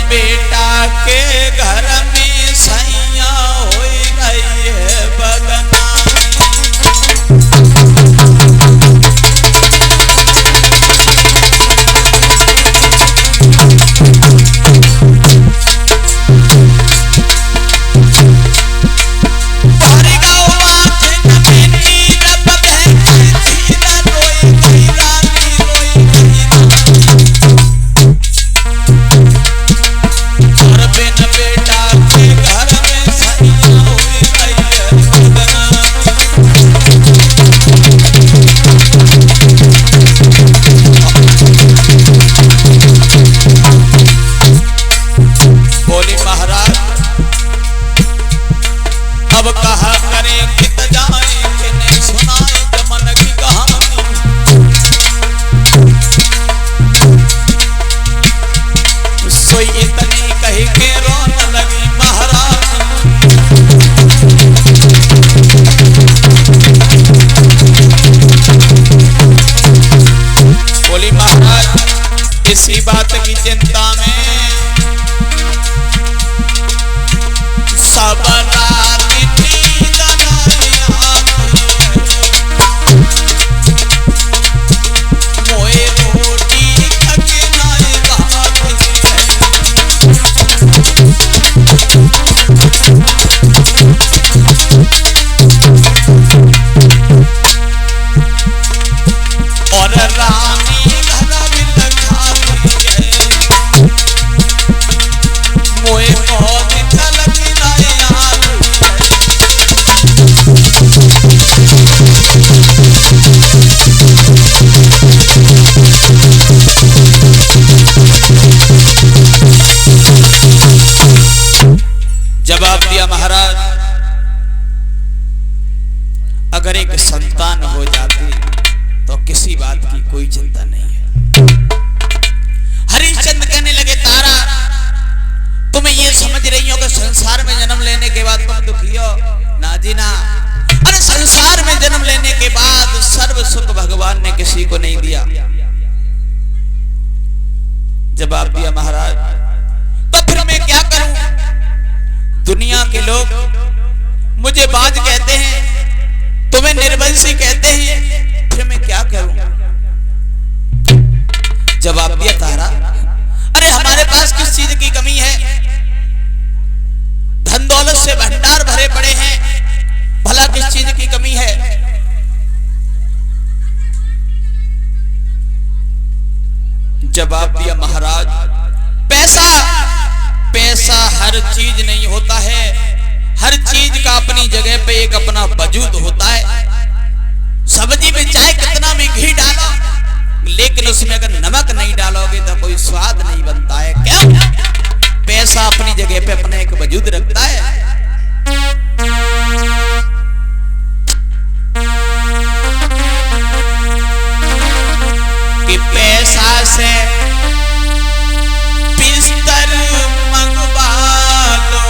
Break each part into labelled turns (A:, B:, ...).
A: बेटा के घर में सैया हो गई है बदनामी। इसी बात की चिंता में सब रात नींद नहीं मोए रोटी तक नहीं और रानी जवाब दिया महाराज, अगर एक संतान हो जाती तो किसी बात की कोई चिंता नहीं है। हरिश्चंद्र कहने लगे तारा, तुम्हें ये समझ रही हो कि संसार में जन्म लेने के बाद तुम दुखी हो? ना जी ना। अरे संसार में जन्म लेने के बाद सर्व सुख भगवान ने किसी को नहीं दिया। जवाब दिया महाराज, तो फिर मैं क्या करूं? दुनिया के लोग मुझे बाज कहते हैं, तुम्हें निर्वंशी कहते हैं, फिर मैं क्या करूं? जवाब दिया तारा, अरे हमारे पास किस चीज की कमी है? धन दौलत से भंडार भरे पड़े हैं, भला किस चीज की कमी है? जवाब दिया महाराज, पैसा पैसा हर चीज नहीं होता है, हर चीज का अपनी जगह पे एक अपना वजूद होता है। सब्जी में चाहे कितना भी घी डालो, लेकिन उसमें अगर नमक नहीं डालोगे तो कोई स्वाद नहीं बनता है। क्यों? पैसा अपनी जगह पे अपना एक वजूद रखता है। कि पैसा से बिस्तर मंगवा लो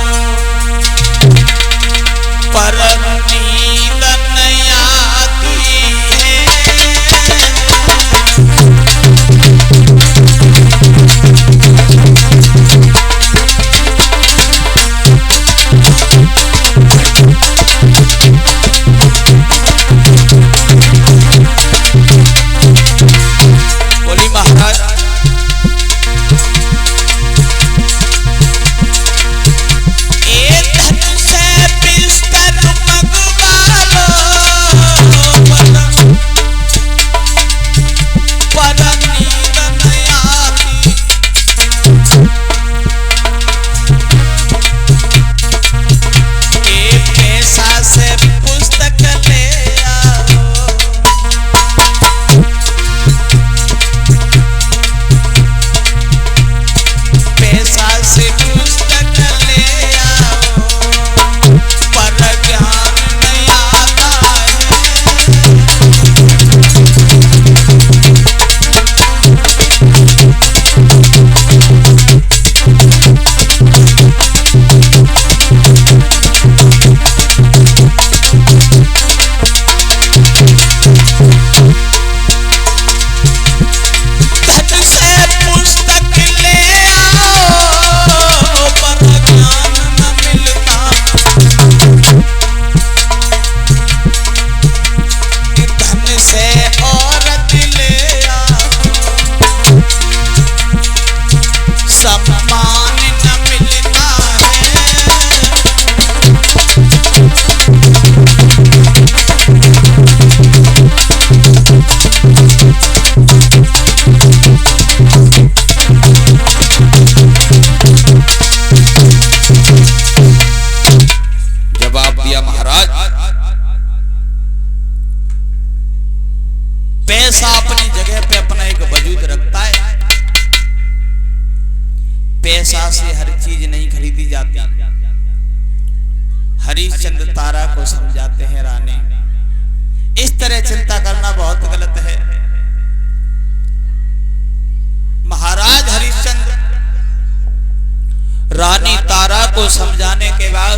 A: पर नींद नहीं आती है। रुपया से हर चीज नहीं खरीदी जाती। हरिश्चंद्र तारा को समझाते हैं, रानी इस तरह चिंता करना बहुत गलत है। महाराज हरिश्चंद्र रानी तारा को समझाने के बाद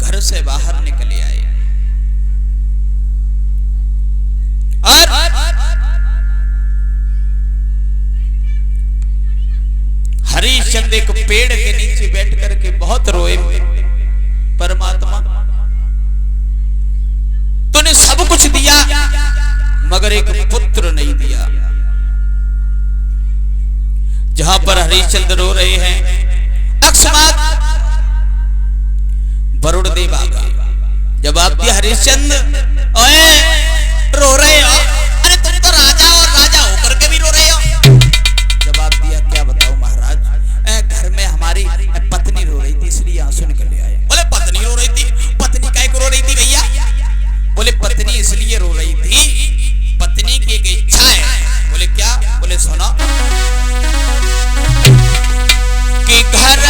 A: घर से बाहर निकले आए और हरिश्चंद्र एक पेड़ के नीचे बैठ करके बहुत रोए, परमात्मा तूने सब कुछ दिया मगर एक पुत्र नहीं दिया। जहां पर हरिश्चंद्र रो रहे हैं, अकस्मात वरुण देव आ गए। जवाब दिया, हरिश्चंद्र ओए रो रहे हो? अरे तुम तो राजा और राजा होकर के भी रो रहे हो। जवाब दिया, क्या बताऊं महाराज, घर में हमारी पत्नी रो रही थी इसलिए आंसू निकल आए। बोले पत्नी रो रही थी? पत्नी काहे को रो रही थी भैया? बोले पत्नी इसलिए रो रही थी, पत्नी की एक इच्छा है। बोले क्या? बोले सुनो कि घर